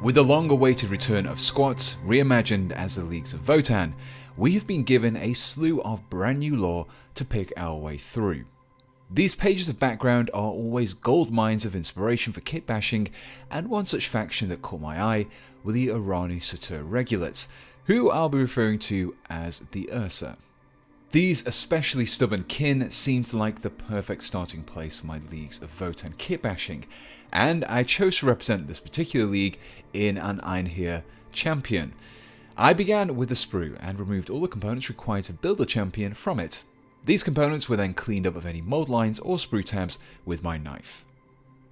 With the long-awaited return of SQUATS, reimagined as the Leagues of Votann, we have been given a slew of brand new lore to pick our way through. These pages of background are always gold mines of inspiration for kitbashing, and one such faction that caught my eye were the Urani-Surtr Regulates, who I'll be referring to as the Ursa. These especially stubborn kin seemed like the perfect starting place for my Leagues of Votann kitbashing, and I chose to represent this particular league in an Einhyr champion. I began with the sprue and removed all the components required to build the champion from it. These components were then cleaned up of any mold lines or sprue tabs with my knife.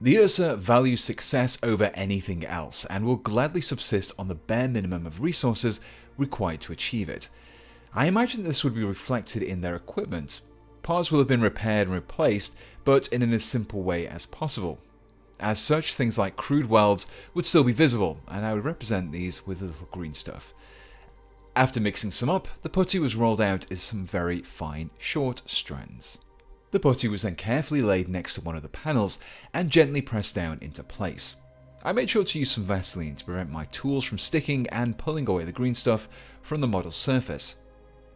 The Ursa values success over anything else and will gladly subsist on the bare minimum of resources required to achieve it. I imagine this would be reflected in their equipment. Parts will have been repaired and replaced, but in as simple way as possible. As such, things like crude welds would still be visible, and I would represent these with the little green stuff. After mixing some up, the putty was rolled out as some very fine, short strands. The putty was then carefully laid next to one of the panels and gently pressed down into place. I made sure to use some Vaseline to prevent my tools from sticking and pulling away the green stuff from the model's surface.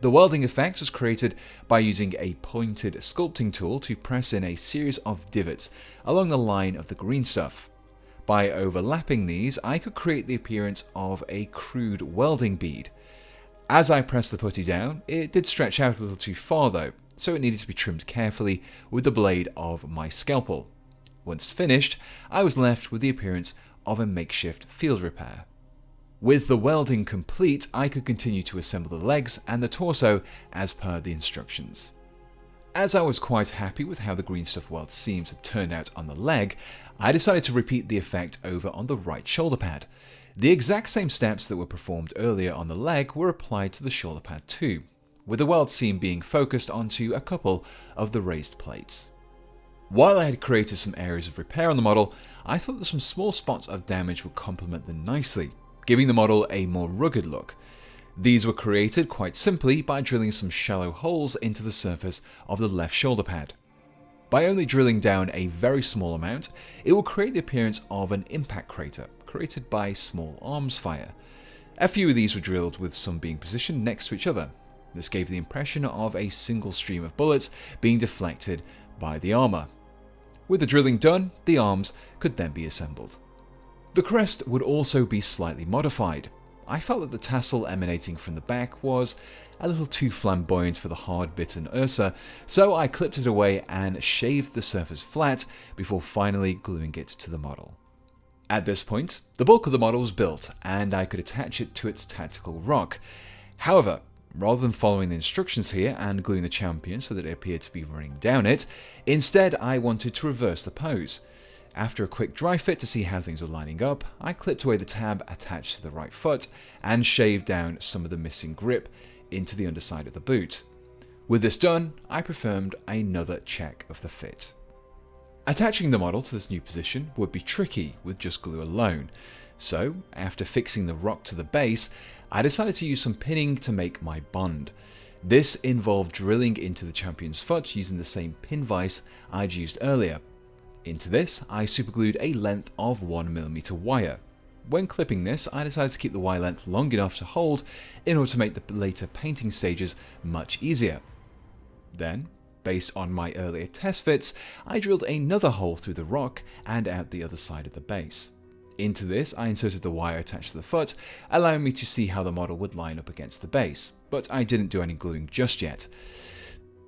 The welding effect was created by using a pointed sculpting tool to press in a series of divots along the line of the green stuff. By overlapping these, I could create the appearance of a crude welding bead. As I pressed the putty down, it did stretch out a little too far though, so it needed to be trimmed carefully with the blade of my scalpel. Once finished, I was left with the appearance of a makeshift field repair. With the welding complete, I could continue to assemble the legs and the torso as per the instructions. As I was quite happy with how the green stuff weld seams had turned out on the leg, I decided to repeat the effect over on the right shoulder pad. The exact same steps that were performed earlier on the leg were applied to the shoulder pad too, with the weld seam being focused onto a couple of the raised plates. While I had created some areas of repair on the model, I thought that some small spots of damage would complement them nicely, giving the model a more rugged look. These were created quite simply by drilling some shallow holes into the surface of the left shoulder pad. By only drilling down a very small amount, it will create the appearance of an impact crater, created by small arms fire. A few of these were drilled with some being positioned next to each other. This gave the impression of a single stream of bullets being deflected by the armor. With the drilling done, the arms could then be assembled. The crest would also be slightly modified. I felt that the tassel emanating from the back was a little too flamboyant for the hard-bitten Ursa, so I clipped it away and shaved the surface flat before finally gluing it to the model. At this point, the bulk of the model was built, and I could attach it to its tactical rock. However, rather than following the instructions here and gluing the champion so that it appeared to be running down it, instead I wanted to reverse the pose. After a quick dry fit to see how things were lining up, I clipped away the tab attached to the right foot and shaved down some of the missing grip into the underside of the boot. With this done, I performed another check of the fit. Attaching the model to this new position would be tricky with just glue alone, so after fixing the rock to the base, I decided to use some pinning to make my bond. This involved drilling into the champion's foot using the same pin vise I'd used earlier. Into this, I superglued a length of 1mm wire. When clipping this, I decided to keep the wire length long enough to hold in order to make the later painting stages much easier. Then, based on my earlier test fits, I drilled another hole through the rock and out the other side of the base. Into this, I inserted the wire attached to the foot, allowing me to see how the model would line up against the base, but I didn't do any gluing just yet.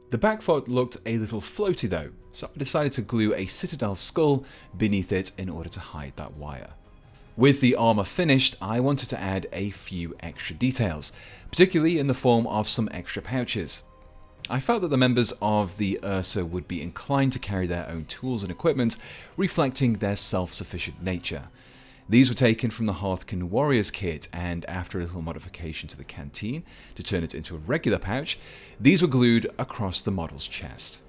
The back foot looked a little floaty though, so I decided to glue a Citadel skull beneath it in order to hide that wire. With the armor finished, I wanted to add a few extra details, particularly in the form of some extra pouches. I felt that the members of the Ursa would be inclined to carry their own tools and equipment, reflecting their self-sufficient nature. These were taken from the Hearthkin Warriors kit, and after a little modification to the canteen to turn it into a regular pouch, these were glued across the model's chest.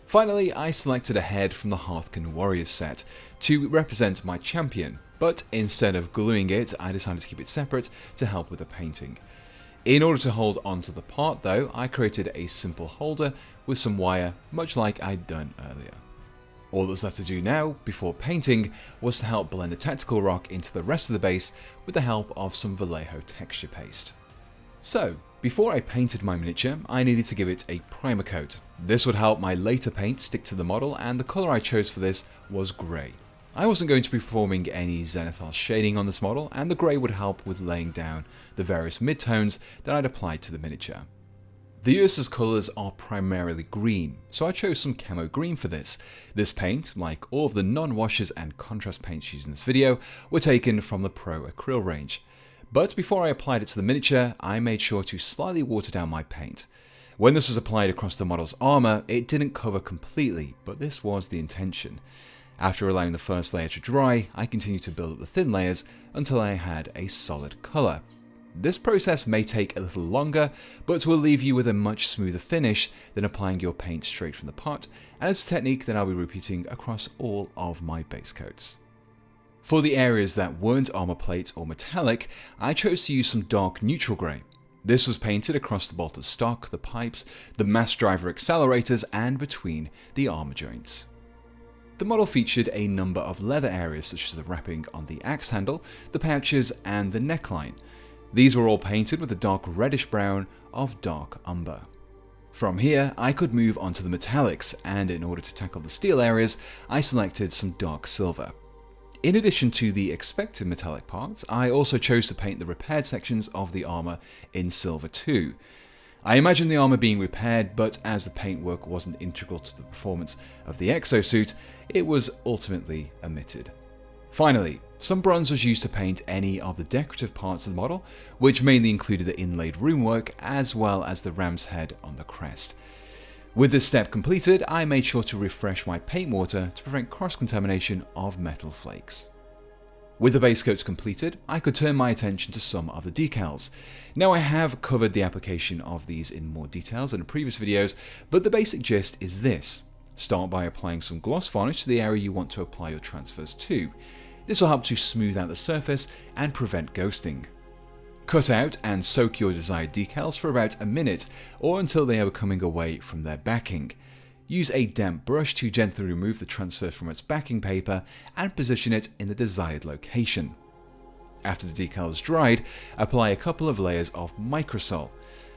Finally, I selected a head from the Hearthkin Warriors set to represent my champion, but instead of gluing it, I decided to keep it separate to help with the painting. In order to hold onto the part though, I created a simple holder with some wire, much like I'd done earlier. All that's left to do now, before painting, was to help blend the tactical rock into the rest of the base with the help of some Vallejo texture paste. So, before I painted my miniature, I needed to give it a primer coat. This would help my later paint stick to the model, and the colour I chose for this was grey. I wasn't going to be performing any zenithal shading on this model, and the grey would help with laying down the various midtones that I'd applied to the miniature. The Ursa's colours are primarily green, so I chose some Camo Green for this. This paint, like all of the non-washes and contrast paints used in this video, were taken from the Pro-Acryl range. But before I applied it to the miniature, I made sure to slightly water down my paint. When this was applied across the model's armour, it didn't cover completely, but this was the intention. After allowing the first layer to dry, I continued to build up the thin layers until I had a solid colour. This process may take a little longer, but will leave you with a much smoother finish than applying your paint straight from the pot, and it's a technique that I'll be repeating across all of my base coats. For the areas that weren't armor plate or metallic, I chose to use some dark neutral grey. This was painted across the bolted stock, the pipes, the mass driver accelerators, and between the armor joints. The model featured a number of leather areas such as the wrapping on the axe handle, the pouches, and the neckline. These were all painted with a dark reddish brown of dark umber. From here, I could move on to the metallics, and in order to tackle the steel areas, I selected some dark silver. In addition to the expected metallic parts, I also chose to paint the repaired sections of the armor in silver too. I imagined the armor being repaired, but as the paintwork wasn't integral to the performance of the exosuit, it was ultimately omitted. Finally, some bronze was used to paint any of the decorative parts of the model, which mainly included the inlaid runework as well as the ram's head on the crest. With this step completed, I made sure to refresh my paint water to prevent cross-contamination of metal flakes. With the base coats completed, I could turn my attention to some of the decals. Now I have covered the application of these in more details in previous videos, but the basic gist is this. Start by applying some gloss varnish to the area you want to apply your transfers to. This will help to smooth out the surface and prevent ghosting. Cut out and soak your desired decals for about a minute or until they are coming away from their backing. Use a damp brush to gently remove the transfer from its backing paper and position it in the desired location. After the decal is dried, apply a couple of layers of microsol.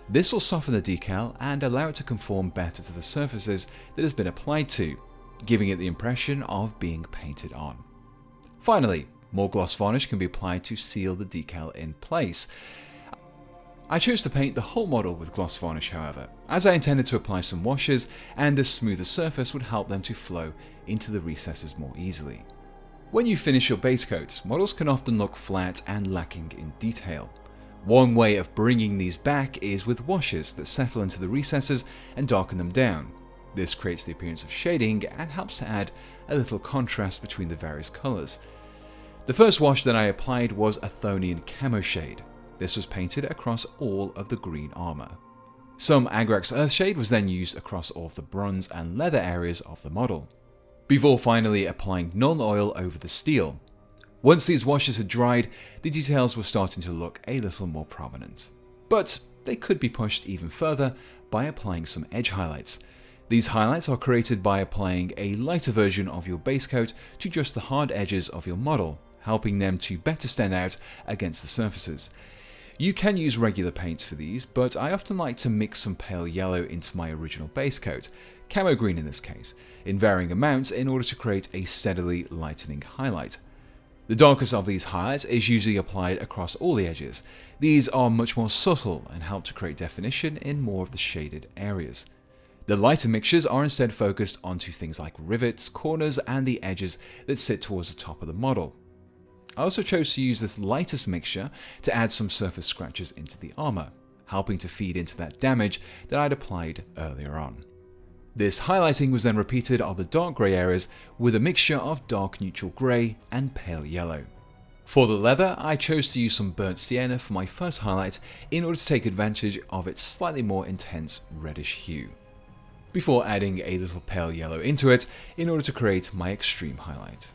This will soften the decal and allow it to conform better to the surfaces that it has been applied to, giving it the impression of being painted on. Finally, more gloss varnish can be applied to seal the decal in place. I chose to paint the whole model with gloss varnish however, as I intended to apply some washes and this smoother surface would help them to flow into the recesses more easily. When you finish your base coats, models can often look flat and lacking in detail. One way of bringing these back is with washes that settle into the recesses and darken them down. This creates the appearance of shading and helps to add a little contrast between the various colours. The first wash that I applied was Athonian Camoshade. This was painted across all of the green armour. Some Agrax Earthshade was then used across all of the bronze and leather areas of the model, before finally applying Nuln Oil over the steel. Once these washes had dried, the details were starting to look a little more prominent. But they could be pushed even further by applying some edge highlights. These highlights are created by applying a lighter version of your base coat to just the hard edges of your model, helping them to better stand out against the surfaces. You can use regular paints for these, but I often like to mix some pale yellow into my original base coat, Camo Green in this case, in varying amounts in order to create a steadily lightening highlight. The darkest of these highlights is usually applied across all the edges. These are much more subtle and help to create definition in more of the shaded areas. The lighter mixtures are instead focused onto things like rivets, corners, and the edges that sit towards the top of the model. I also chose to use this lightest mixture to add some surface scratches into the armour, helping to feed into that damage that I'd applied earlier on. This highlighting was then repeated on the dark grey areas with a mixture of dark neutral grey and pale yellow. For the leather, I chose to use some burnt sienna for my first highlight in order to take advantage of its slightly more intense reddish hue, before adding a little pale yellow into it in order to create my extreme highlight.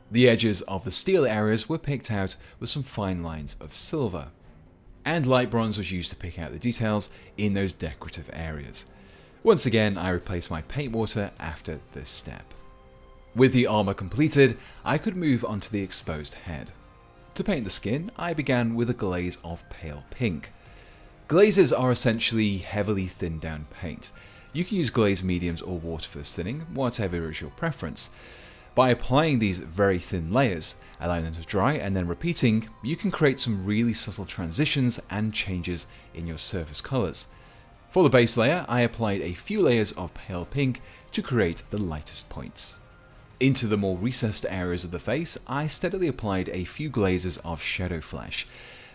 The edges of the steel areas were picked out with some fine lines of silver, and light bronze was used to pick out the details in those decorative areas. Once again, I replaced my paint water after this step. With the armor completed, I could move onto the exposed head. To paint the skin, I began with a glaze of pale pink. Glazes are essentially heavily thinned down paint. You can use glaze mediums or water for this thinning, whatever is your preference. By applying these very thin layers, allowing them to dry and then repeating, you can create some really subtle transitions and changes in your surface colours. For the base layer, I applied a few layers of pale pink to create the lightest points. Into the more recessed areas of the face, I steadily applied a few glazes of shadow flesh.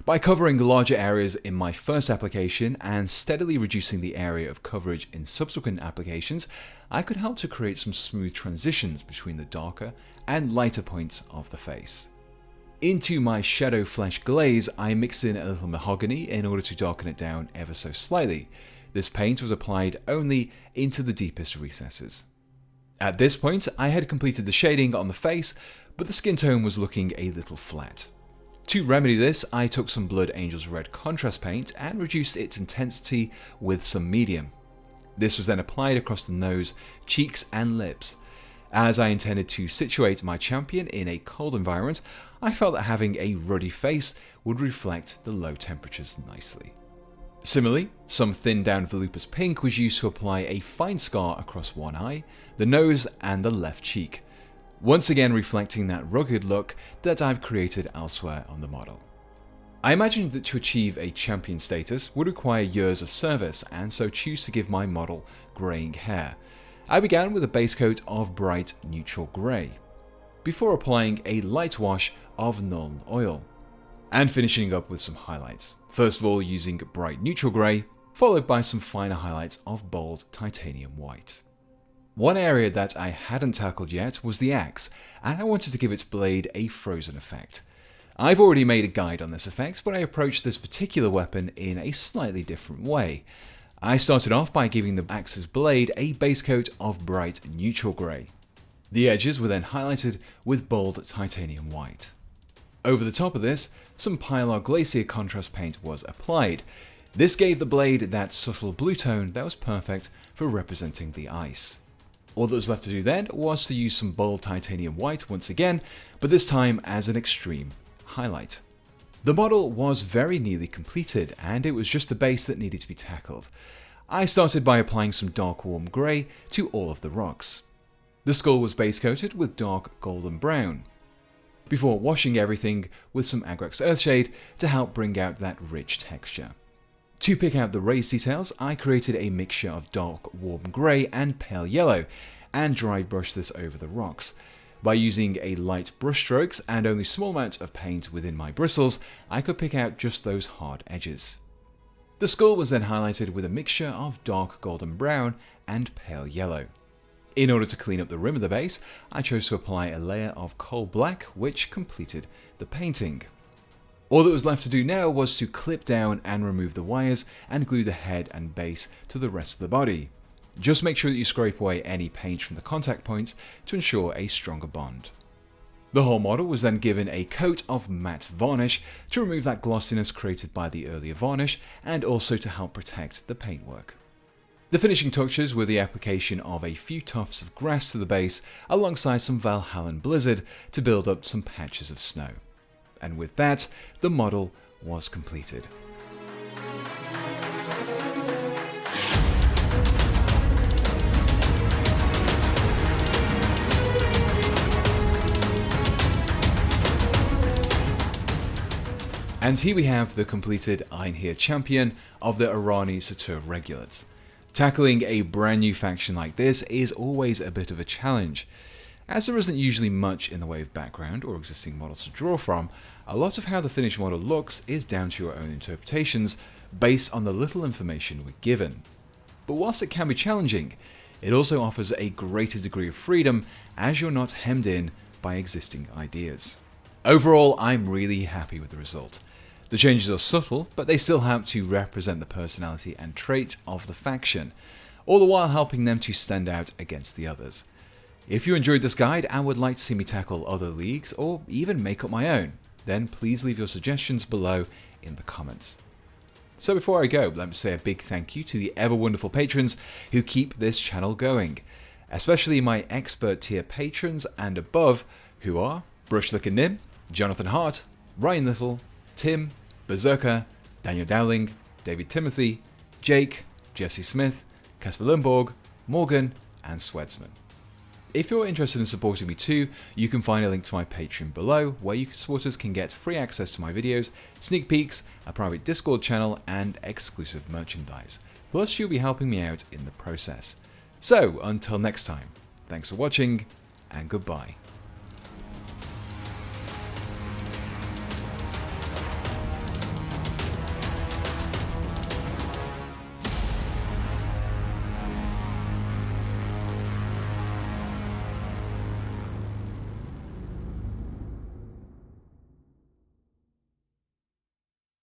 By covering larger areas in my first application and steadily reducing the area of coverage in subsequent applications, I could help to create some smooth transitions between the darker and lighter points of the face. Into my shadow flesh glaze, I mixed in a little mahogany in order to darken it down ever so slightly. This paint was applied only into the deepest recesses. At this point, I had completed the shading on the face, but the skin tone was looking a little flat. To remedy this, I took some Blood Angel's Red contrast paint and reduced its intensity with some medium. This was then applied across the nose, cheeks and lips. As I intended to situate my champion in a cold environment, I felt that having a ruddy face would reflect the low temperatures nicely. Similarly, some thinned down Volupus Pink was used to apply a fine scar across one eye, the nose and the left cheek, once again reflecting that rugged look that I've created elsewhere on the model. I imagined that to achieve a champion status would require years of service, and so choose to give my model greying hair. I began with a base coat of bright neutral grey, before applying a light wash of Nuln Oil, and finishing up with some highlights. First of all using bright neutral grey, followed by some finer highlights of bold titanium white. One area that I hadn't tackled yet was the axe, and I wanted to give its blade a frozen effect. I've already made a guide on this effect, but I approached this particular weapon in a slightly different way. I started off by giving the axe's blade a base coat of bright neutral grey. The edges were then highlighted with bold titanium white. Over the top of this, some Pylar Glacier contrast paint was applied. This gave the blade that subtle blue tone that was perfect for representing the ice. All that was left to do then was to use some bold titanium white once again, but this time as an extreme highlight. The model was very nearly completed, and it was just the base that needed to be tackled. I started by applying some dark warm grey to all of the rocks. The skull was base coated with dark golden brown, before washing everything with some Agrax Earthshade to help bring out that rich texture. To pick out the raised details, I created a mixture of dark warm grey and pale yellow, and dry brushed this over the rocks. By using a light brush strokes and only small amounts of paint within my bristles, I could pick out just those hard edges. The skull was then highlighted with a mixture of dark golden brown and pale yellow. In order to clean up the rim of the base, I chose to apply a layer of coal black, which completed the painting. All that was left to do now was to clip down and remove the wires and glue the head and base to the rest of the body. Just make sure that you scrape away any paint from the contact points to ensure a stronger bond. The whole model was then given a coat of matte varnish to remove that glossiness created by the earlier varnish and also to help protect the paintwork. The finishing touches were the application of a few tufts of grass to the base alongside some Valhallan blizzard to build up some patches of snow. And with that, the model was completed. And here we have the completed Einhyr champion of the Urani-Surtr Regulates. Tackling a brand new faction like this is always a bit of a challenge. As there isn't usually much in the way of background or existing models to draw from, a lot of how the finished model looks is down to your own interpretations based on the little information we're given. But whilst it can be challenging, it also offers a greater degree of freedom as you're not hemmed in by existing ideas. Overall, I'm really happy with the result. The changes are subtle, but they still help to represent the personality and trait of the faction, all the while helping them to stand out against the others. If you enjoyed this guide and would like to see me tackle other leagues or even make up my own, then please leave your suggestions below in the comments. So before I go, let me say a big thank you to the ever wonderful patrons who keep this channel going. especially my expert tier patrons and above, who are Brushlick and Nim, Jonathan Hart, Ryan Little, Tim, Berserker, Daniel Dowling, David Timothy, Jake, Jesse Smith, Casper Lundborg, Morgan, and Swedsman. If you're interested in supporting me too, you can find a link to my Patreon below, where you supporters can get free access to my videos, sneak peeks, a private Discord channel, and exclusive merchandise. Plus, you'll be helping me out in the process. So, until next time, thanks for watching, and goodbye.